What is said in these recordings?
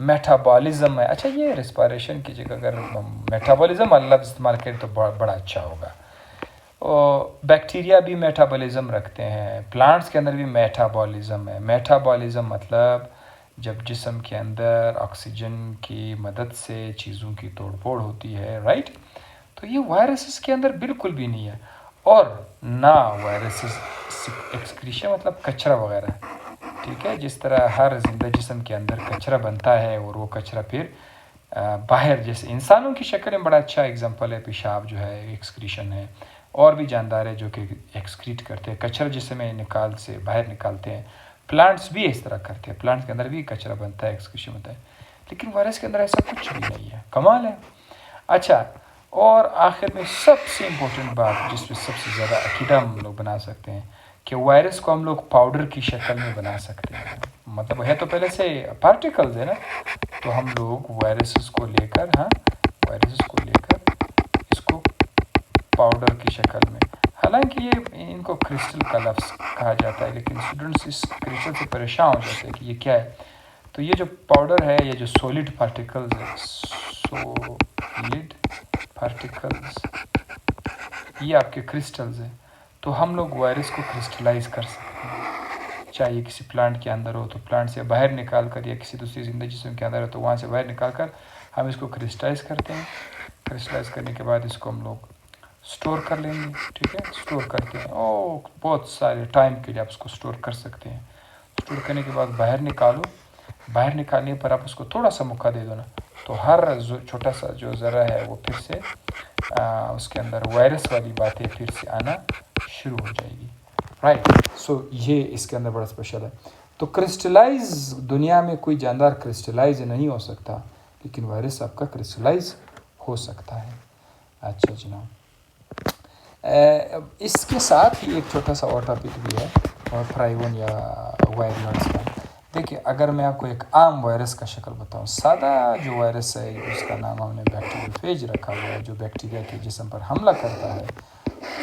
Metabolism ہے. اچھا یہ ریسپائریشن کی جگہ اگر میٹابولزم لفظ استعمال کریں تو بڑا اچھا ہوگا. بیکٹیریا بھی میٹابولزم رکھتے ہیں, پلانٹس کے اندر بھی میٹابولزم ہے. میٹابولزم مطلب جب جسم کے اندر آکسیجن کی مدد سے چیزوں کی توڑ پھوڑ ہوتی ہے, رائٹ. تو یہ وائرسز کے اندر بالکل بھی نہیں ہے. اور نہ وائرسز ایکسکریشن مطلب کچرا وغیرہ, ٹھیک ہے. جس طرح ہر زندہ جسم کے اندر کچرا بنتا ہے اور وہ کچرا پھر باہر, جیسے انسانوں کی شکل میں بڑا اچھا ایگزامپل ہے پیشاب جو ہے ایکسکریشن ہے. اور بھی جاندار ہے جو کہ ایکسکریٹ کرتے ہیں کچرا جسم میں نکال سے باہر نکالتے ہیں. پلانٹس بھی اس طرح کرتے ہیں, پلانٹس کے اندر بھی کچرا بنتا ہے, ایکسکریشن ہوتا ہے. لیکن وائرس کے اندر ایسا کچھ بھی نہیں ہے, کمال ہے. اچھا, اور آخر میں سب سے امپورٹنٹ بات جس پہ سب سے زیادہ عقیدہ ہم لوگ بنا سکتے ہیں کہ وائرس کو ہم لوگ پاؤڈر کی شکل میں بنا سکتے ہیں. مطلب ہے تو پہلے سے پارٹیکلز ہے نا, تو ہم لوگ وائرسز کو لے کر اس کو پاؤڈر کی شکل میں, حالانکہ یہ ان کو کرسٹل کا لفظ کہا جاتا ہے, لیکن اسٹوڈنٹس اس کرسٹل سے پریشان ہو جاتے ہیں کہ یہ کیا ہے. تو یہ جو پاؤڈر ہے, یہ جو سولڈ پارٹیکلز ہے, یہ آپ کے کرسٹلز ہیں. تو ہم لوگ وائرس کو کرسٹلائز کر سکتے ہیں, چاہے یہ کسی پلانٹ کے اندر ہو تو پلانٹ سے باہر نکال کر, یا کسی دوسری زندہ جسم کے اندر ہو تو وہاں سے باہر نکال کر ہم اس کو کرسٹلائز کرتے ہیں. کرسٹلائز کرنے کے بعد اس کو ہم لوگ سٹور کر لیں گے, ٹھیک ہے. سٹور کرتے ہیں, بہت سارے ٹائم کے لیے آپ اس کو سٹور کر سکتے ہیں. سٹور کرنے کے بعد باہر نکالو, باہر نکالنے پر آپ اس کو تھوڑا سا موقع دے دو نا, تو ہر چھوٹا سا جو ذرہ ہے وہ پھر سے اس کے اندر وائرس والی باتیں پھر سے آنا شروع ہو جائے گی, رائٹ. سو یہ اس کے اندر بڑا اسپیشل ہے. تو کرسٹلائز دنیا میں کوئی جاندار کرسٹلائز نہیں ہو سکتا, لیکن وائرس آپ کا کرسٹلائز ہو سکتا ہے. اچھا جناب, اس کے ساتھ ہی ایک چھوٹا سا اور ٹاپک بھی ہے, اور پرائیون یا وائرس کا. دیکھیں, اگر میں آپ کو ایک عام وائرس کا شکل بتاؤں, سادہ جو وائرس ہے جس کا نام ہم نے بیکٹیریوفیج رکھا ہوا ہے, جو بیکٹیریا کے جسم پر حملہ کرتا ہے,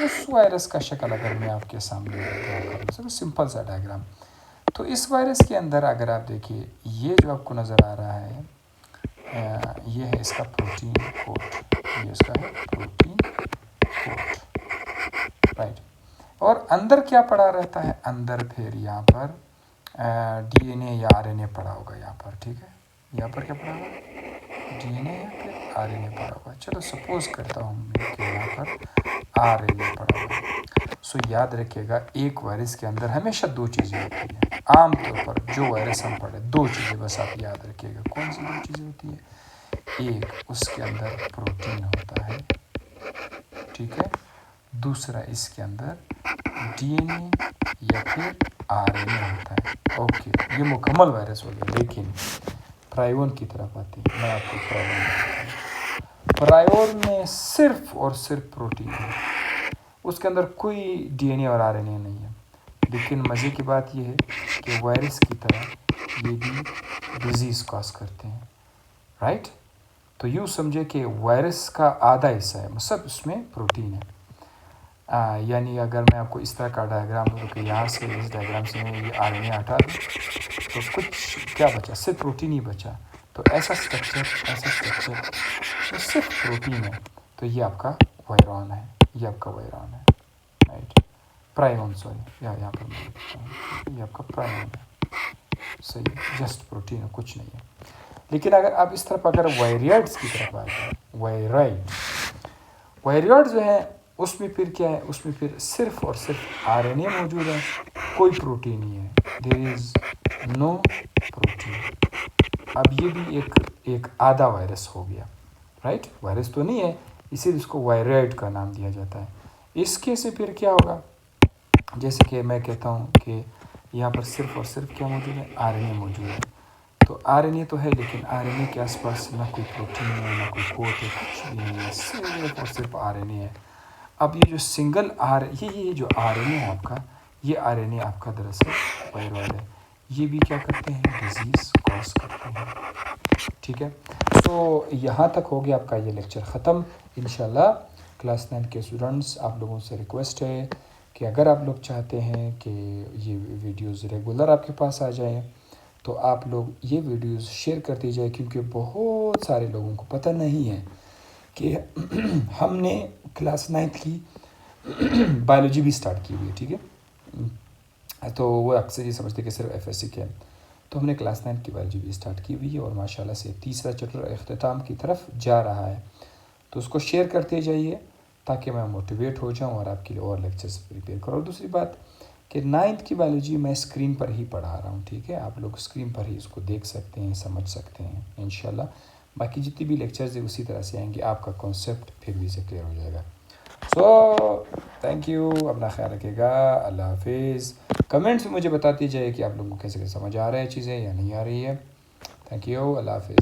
اس وائرس کا شکل اگر میں آپ کے سامنے ڈرا کروں, سمپل سا ڈائیگرام. تو اس وائرس کے اندر اگر آپ دیکھیے, یہ جو آپ کو نظر آ رہا ہے, یہ ہے اس کا پروٹین کوٹ, یہ اس کا ہے پروٹین کوٹ, رائٹ. اور اندر کیا پڑا رہتا ہے, اندر پھر یہاں پر ڈی این اے یا آر این اے پڑا ہوگا یہاں پر, ٹھیک ہے. یہاں پر کیا پڑا ہوگا, ڈی این اے یا پھر آر این اے پڑا ہوگا. چلو سپوز کرتا ہوں میں کہ یہاں پر آر این اے پڑا ہوگا. سو یاد رکھیے گا, ایک وائرس کے اندر ہمیشہ دو چیزیں ہوتی ہیں. عام طور پر جو وائرس ہم پڑھے, دو چیزیں بس آپ یاد رکھیے گا. کون سی دو چیزیں ہوتی ہیں, ایک اس کے اندر پروٹین ہوتا ہے, ٹھیک ہے. دوسرا اس کے اندر ڈی این اے یا پھر آر این اے ہوتا ہے. اوکے, یہ مکمل وائرس ہو گیا. لیکن پرائیون کی طرف آتے ہیں, میں آپ کو پرائیون بتاتا ہوں. پرائیون میں صرف اور صرف پروٹین ہے, اس کے اندر کوئی ڈی این اے اور آر این اے نہیں ہے. لیکن مزے کی بات یہ ہے کہ وائرس کی طرح یہ بھی ڈیزیز کاز کرتے ہیں, رائٹ. تو یوں سمجھے کہ وائرس کا آدھا حصہ ہے سب اس میں پروٹین ہے. یعنی اگر میں آپ کو اس طرح کا ڈائیگرام دوں کہ یہاں سے اس ڈائیگرام سے میں یہ آر این اے ہٹا دوں, تو کچھ کیا بچا, صرف پروٹین ہی بچا. تو ایسا اسٹرکچر جو صرف پروٹین ہے, تو یہ آپ کا وائرون ہے, یہ آپ کا وائرون ہے, رائٹ. پرائیون, سوری, یہاں پر یہ آپ کا پرائیون ہے, صحیح, جسٹ پروٹین ہے, کچھ نہیں ہے. لیکن اگر آپ اس طرف اگر وائریڈس کی طرف آئے, وائریڈ جو ہیں اس میں پھر کیا ہے, اس میں پھر صرف اور صرف آر این اے موجود ہے, کوئی پروٹین نہیں ہے. دیر از نو پروٹین. اب یہ بھی ایک آدھا وائرس ہو گیا, رائٹ. وائرس تو نہیں ہے, اسی لیے اس کو وائرائڈ کا نام دیا جاتا ہے. اس کے سے پھر کیا ہوگا, جیسے کہ میں کہتا ہوں کہ یہاں پر صرف اور صرف کیا موجود ہے, آر این اے موجود ہے. تو آر این اے تو ہے, لیکن آر این اے کے آس پاس نہ کوئی پروٹین ہے, نہ کوئی کوٹ ہے, کچھ بھی نہیں ہے, صرف اور صرف آر این اے ہے. اب یہ جو سنگل یہ جو آر این اے ہے آپ کا, یہ آر این اے آپ کا دراصل وائرائڈ ہے. یہ بھی کیا کرتے ہیں, ڈیزیز کاز کرتے ہیں, ٹھیک ہے. تو یہاں تک ہو گیا آپ کا یہ لیکچر ختم. انشاءاللہ کلاس 9 کے اسٹوڈنٹس, آپ لوگوں سے ریکویسٹ ہے کہ اگر آپ لوگ چاہتے ہیں کہ یہ ویڈیوز ریگولر آپ کے پاس آ جائیں, تو آپ لوگ یہ ویڈیوز شیئر کرتے جائے، کیونکہ بہت سارے لوگوں کو پتہ نہیں ہے کہ ہم نے کلاس 9 کی بایولوجی بھی اسٹارٹ کی ہوئی ہے، ٹھیک ہے، تو وہ اکثر یہ سمجھتے کہ صرف ایف ایس سی کے ہیں، تو ہم نے کلاس 9 کی بایولوجی بھی اسٹارٹ کی ہوئی ہے، اور ماشاءاللہ سے تیسرا چیپٹر اختتام کی طرف جا رہا ہے، تو اس کو شیئر کرتے جائیے تاکہ میں موٹیویٹ ہو جاؤں اور آپ کے لیے اور لیکچرز پریپیئر کروں۔ اور دوسری بات کہ 9th کی بایولوجی میں اسکرین پر ہی پڑھا رہا ہوں، ٹھیک ہے، آپ لوگ اسکرین پر ہی اس کو دیکھ سکتے ہیں، سمجھ سکتے ہیں انشاءاللہ۔ باقی جتنی بھی لیکچرز ہیں اسی طرح سے آئیں گے، آپ کا کانسیپٹ پھر بھی سے کلیئر ہو جائے گا۔ سو تھینک یو، اپنا خیال رکھے گا، اللہ حافظ۔ کمنٹس میں مجھے بتاتی جائے کہ آپ لوگوں کو کیسے سمجھ آ رہا ہے چیزیں یا نہیں آ رہی ہے۔ تھینک یو، اللہ حافظ۔